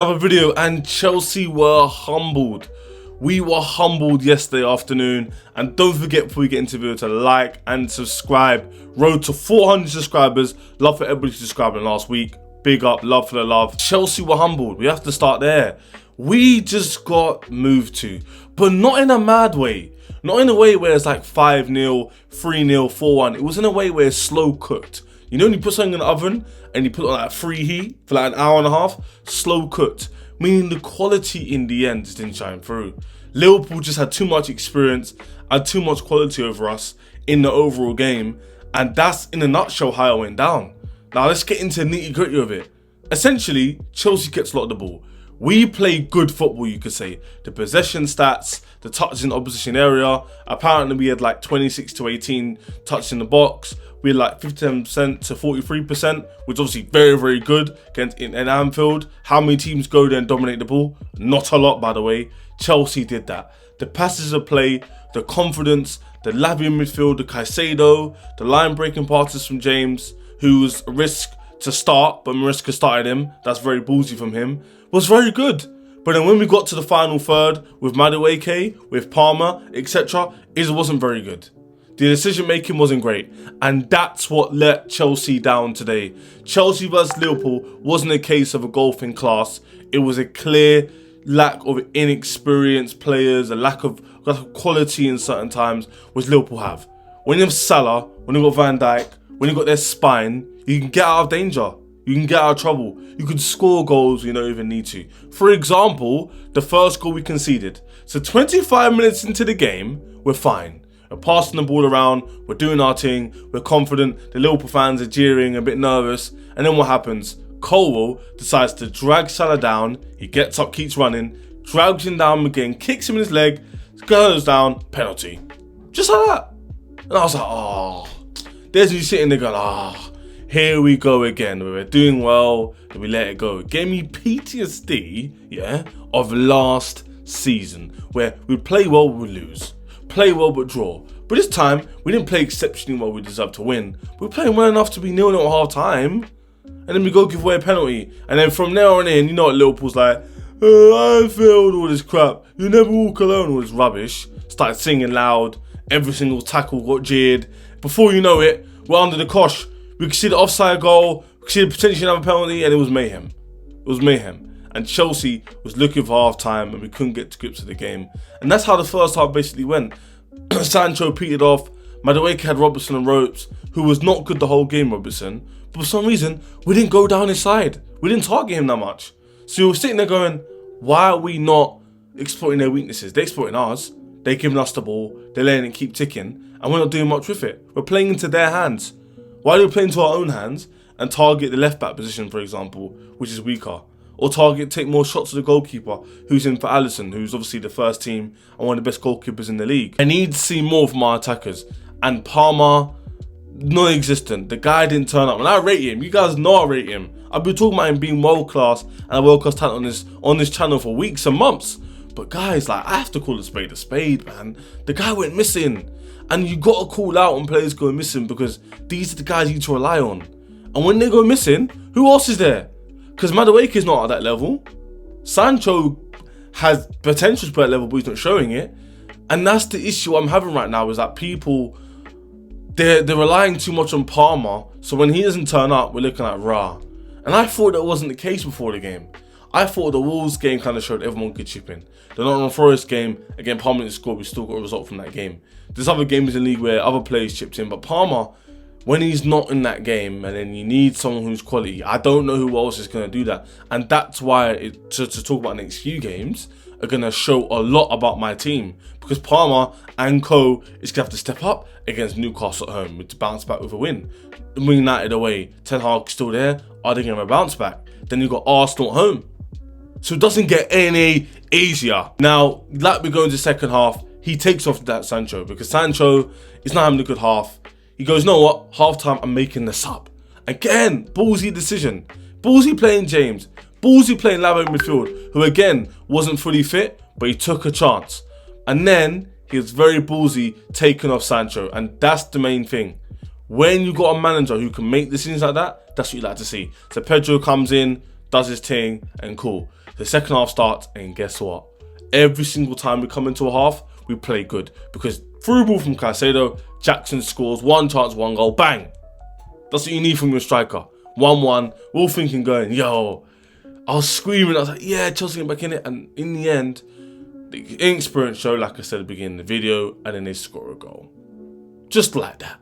Another video, and Chelsea were humbled. We were humbled yesterday afternoon, and don't forget before we get into the video to like and subscribe. Road to 400 subscribers. Love for everybody subscribing last week. Big up, love for the love. Chelsea were humbled. We have to start there. We just got moved to, but not in a mad way. Not in a way where it's like 5-0, 3-0, 4-1. It was in a way where it's slow cooked. You know when you put something in the oven and you put it on like free heat for like an hour and a half? Slow cooked. Meaning the quality in the end just didn't shine through. Liverpool just had too much experience and too much quality over us in the overall game. And that's in a nutshell how it went down. Now let's get into the nitty gritty of it. Essentially, Chelsea gets a lot of the ball. We play good football, you could say. The possession stats, the touches in the opposition area. Apparently we had like 26 to 18 touches in the box. We had like 57% to 43%, which is obviously very, very good against in Anfield. How many teams go there and dominate the ball? Not a lot, by the way. Chelsea did that. The passes of play, the confidence, the Lavia midfield, the Caicedo, the line-breaking passes from James, who was a risk to start, but Mariska started him. That's very ballsy from him. Was very good. But then when we got to the final third with Madueke, with Palmer, etc., it wasn't very good. The decision making wasn't great, and that's what let Chelsea down today. Chelsea versus Liverpool wasn't a case of a golfing class. It was a clear lack of inexperienced players, a lack of quality in certain times, which Liverpool have. When you have Salah, when you got Van Dijk, when you got their spine, you can get out of danger. You can get out of trouble. You can score goals you don't even need to. For example, the first goal we conceded. So 25 minutes into the game, we're fine. We're passing the ball around. We're doing our thing. We're confident. The Liverpool fans are jeering, a bit nervous. And then what happens? Colwell decides to drag Salah down. He gets up, keeps running, drags him down again, kicks him in his leg, goes down, penalty. Just like that. And I was like, oh. There's you sitting there going, here we go again. We were doing well, then we let it go. It gave me PTSD, of last season, where we'd play well, we'd lose. Play well, but draw. But this time, we didn't play exceptionally well, we deserved to win. We were playing well enough to be 0-0 at half time. And then we go give away a penalty. And then from there on in, you know what Liverpool's like, Anfield, all this crap. You never walk alone, all this rubbish. Started singing loud. Every single tackle got jeered. Before you know it, we're under the cosh. We could see the offside goal, we could see potentially another penalty, and it was mayhem. It was mayhem. And Chelsea was looking for half time, and we couldn't get to grips with the game. And that's how the first half basically went. Sancho petered off. Madueke had Robertson on ropes, who was not good the whole game, Robertson. But for some reason, we didn't go down his side. We didn't target him that much. So we were sitting there going, why are we not exploiting their weaknesses? They're exploiting ours. They're giving us the ball. They're letting it keep ticking. And we're not doing much with it. We're playing into their hands. Why do we play into our own hands and target the left-back position, for example, which is weaker? Or take more shots to the goalkeeper, who's in for Alisson, who's obviously the first team and one of the best goalkeepers in the league. I need to see more from our attackers. And Palmer, non-existent. The guy didn't turn up. And I rate him. You guys know I rate him. I've been talking about him being world-class and a world-class talent on this channel for weeks and months. But guys, like, I have to call a spade, man. The guy went missing. And you got to call out when players go missing because these are the guys you need to rely on. And when they go missing, who else is there? Because Madueke is not at that level. Sancho has potential to play at that level, but he's not showing it. And that's the issue I'm having right now, is that people, they're relying too much on Palmer. So when he doesn't turn up, we're looking at rah. And I thought that wasn't the case before the game. I thought the Wolves game kind of showed everyone could chip in. The Nottingham Forest game, again, Palmer didn't score, we still got a result from that game. There's other games in the league where other players chipped in, but Palmer, when he's not in that game, and then you need someone who's quality, I don't know who else is going to do that. And that's why, to talk about the next few games, are going to show a lot about my team. Because Palmer and co is going to have to step up against Newcastle at home to bounce back with a win. United away, Ten Hag still there, are they going to bounce back? Then you've got Arsenal at home. So it doesn't get any easier. Now, like we go into the second half, he takes off that Sancho because Sancho is not having a good half. He goes, you know what? Half time, I'm making this up. Again, ballsy decision. Ballsy playing James. Ballsy playing Lavia midfield, who again wasn't fully fit, but he took a chance. And then he was very ballsy taking off Sancho. And that's the main thing. When you got a manager who can make decisions like that, that's what you like to see. So Pedro comes in, does his thing, and cool. The second half starts, and guess what? Every single time we come into a half, we play good. Because through ball from Caicedo, Jackson scores, one chance, one goal, bang. That's what you need from your striker. 1-1, we're all thinking going, yo. I was screaming, I was like, yeah, Chelsea get back in it. And in the end, the inexperience show, like I said at the beginning of the video, and then they score a goal. Just like that.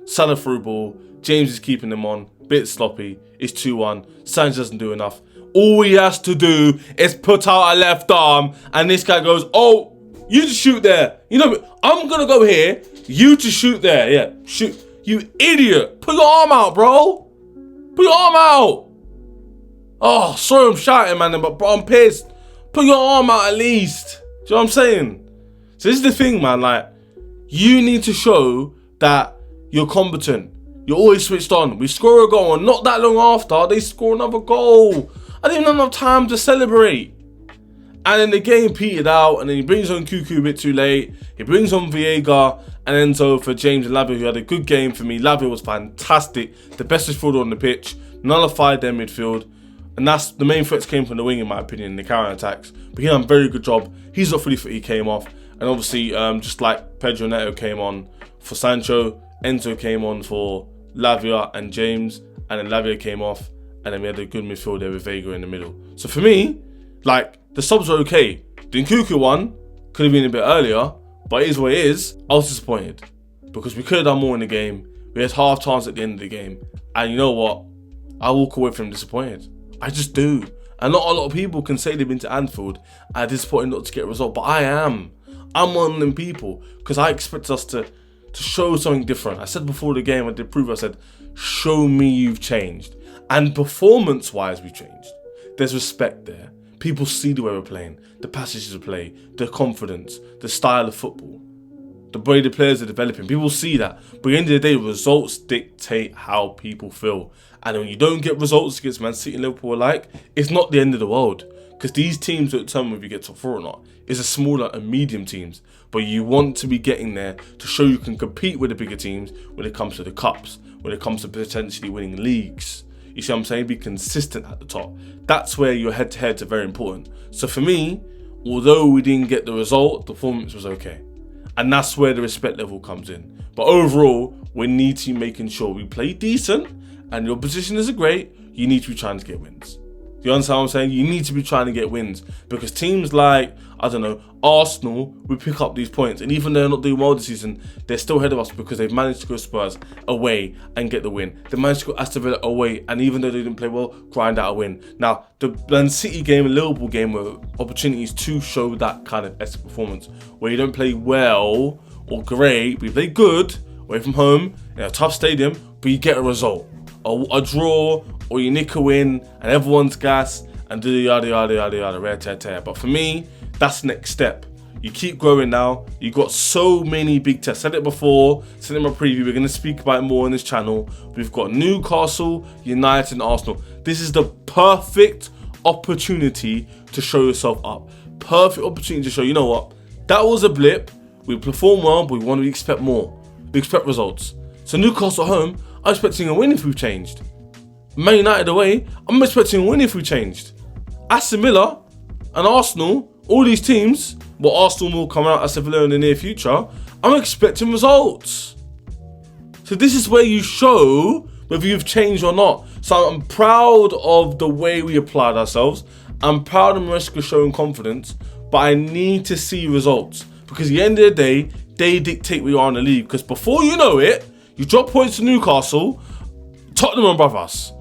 Salah through ball, James is keeping them on, bit sloppy, it's 2-1, Sanchez doesn't do enough. All he has to do is put out a left arm, and this guy goes, oh, you just shoot there. You know, I'm going to go here, you just shoot there. Yeah, shoot. You idiot. Put your arm out, bro. Put your arm out. Oh, sorry I'm shouting, man, but bro, I'm pissed. Put your arm out at least. Do you know what I'm saying? So this is the thing, man. Like, you need to show that you're competent. You're always switched on. We score a goal, and not that long after, they score another goal. I didn't even have enough time to celebrate. And then the game petered out, and then he brings on Cuckoo a bit too late. He brings on Viega and Enzo for James and Lavia, who had a good game for me. Lavia was fantastic. The best midfielder on the pitch. Nullified their midfield. And that's the main threats came from the wing, in my opinion, the counter attacks. But he done a very good job. He's not fully fit, he came off. And obviously, just like Pedro Neto came on for Sancho, Enzo came on for Lavia and James, and then Lavia came off, and then we had a good midfield there with Vega in the middle. So for me, like, the subs were okay. The Nkuku one could have been a bit earlier, but it is what it is. I was disappointed because we could have done more in the game. We had half times at the end of the game, and you know what? I walk away from disappointed. I just do. And not a lot of people can say they've been to Anfield and are disappointed not to get a result, but I am. I'm one of them people because I expect us to show something different. I said before the game, I did prove, I said, show me you've changed. And performance-wise, we've changed. There's respect there. People see the way we're playing, the passages of play, the confidence, the style of football, the way the players are developing. People see that. But at the end of the day, results dictate how people feel. And when you don't get results against Man City and Liverpool alike, it's not the end of the world. Because these teams don't determine if you get top 4 or not. It's a smaller and medium teams. But you want to be getting there to show you can compete with the bigger teams when it comes to the cups, when it comes to potentially winning leagues. You see what I'm saying? Be consistent at the top. That's where your head-to-heads are very important. So for me, although we didn't get the result, the performance was okay. And that's where the respect level comes in. But overall, we need to be making sure we play decent, and your position isn't great, you need to be trying to get wins. Do you understand what I'm saying? You need to be trying to get wins. Because teams like, I don't know, Arsenal will pick up these points. And even though they're not doing well this season, they're still ahead of us because they've managed to go Spurs away and get the win. They managed to go Aston Villa away, and even though they didn't play well, grind out a win. Now, the Man City game and Liverpool game were opportunities to show that kind of esque performance. Where you don't play well or great, but you play good away from home in a tough stadium, but you get a result. A draw, or you nick a win, and everyone's gas, and do yada yada yada yada, rare tear tear. But for me, that's the next step. You keep growing now. You got so many big tests. Said it before, said it in my preview. We're going to speak about it more on this channel. We've got Newcastle, United, and Arsenal. This is the perfect opportunity to show yourself up. Perfect opportunity to show, you know what? That was a blip. We performed well, but we expect more. We expect results. So Newcastle at home, I'm expecting a win if we've changed. Man United away, I'm expecting a win if we changed. Aston Villa and Arsenal, all these teams, well, Arsenal will come out Aston Villa in the near future, I'm expecting results. So this is where you show whether you've changed or not. So I'm proud of the way we applied ourselves. I'm proud of Maresca showing confidence, but I need to see results. Because at the end of the day, they dictate where you are in the league. Because before you know it, you drop points to Newcastle, Tottenham are above us.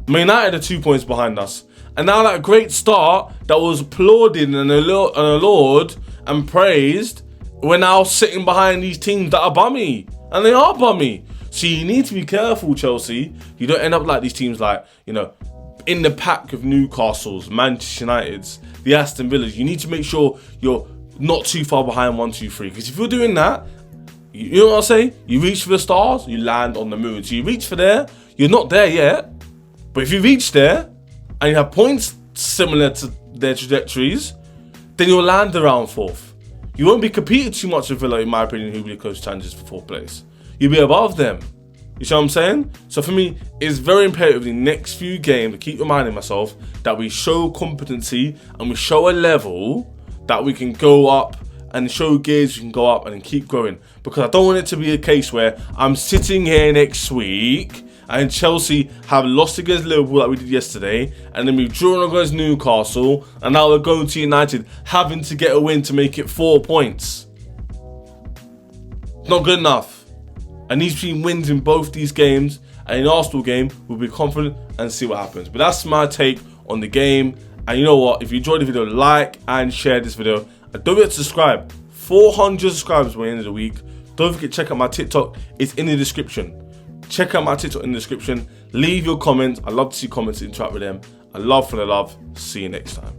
Man United are 2 points behind us. And now that great start that was applauded and allured and praised, we're now sitting behind these teams that are bummy. And they are bummy. So you need to be careful, Chelsea. You don't end up like these teams like, you know, in the pack of Newcastle's, Manchester United's, the Aston Villas. You need to make sure you're not too far behind 1, 2, 3. Because if you're doing that, you know what I'm saying? You reach for the stars, you land on the moon. So you reach for there, you're not there yet. But if you reach there, and you have points similar to their trajectories, then you'll land around 4th. You won't be competing too much with Villa, in my opinion, who will be close challenges for 4th place. You'll be above them. You see what I'm saying? So for me, it's very imperative the next few games, I keep reminding myself that we show competency and we show a level that we can go up and show gears we can go up and keep growing. Because I don't want it to be a case where I'm sitting here next week and Chelsea have lost against Liverpool like we did yesterday, and then we've drawn against Newcastle, and now we're going to United having to get a win to make it 4 points. Not good enough. I need to see wins in both these games, and in the Arsenal game, we'll be confident and see what happens. But that's my take on the game. And you know what? If you enjoyed the video, like and share this video. And don't forget to subscribe. 400 subscribers by the end of the week. Don't forget to check out my TikTok. It's in the description. Check out my TikTok in the description. Leave your comments. I love to see comments, interact with them. I love for the love. See you next time.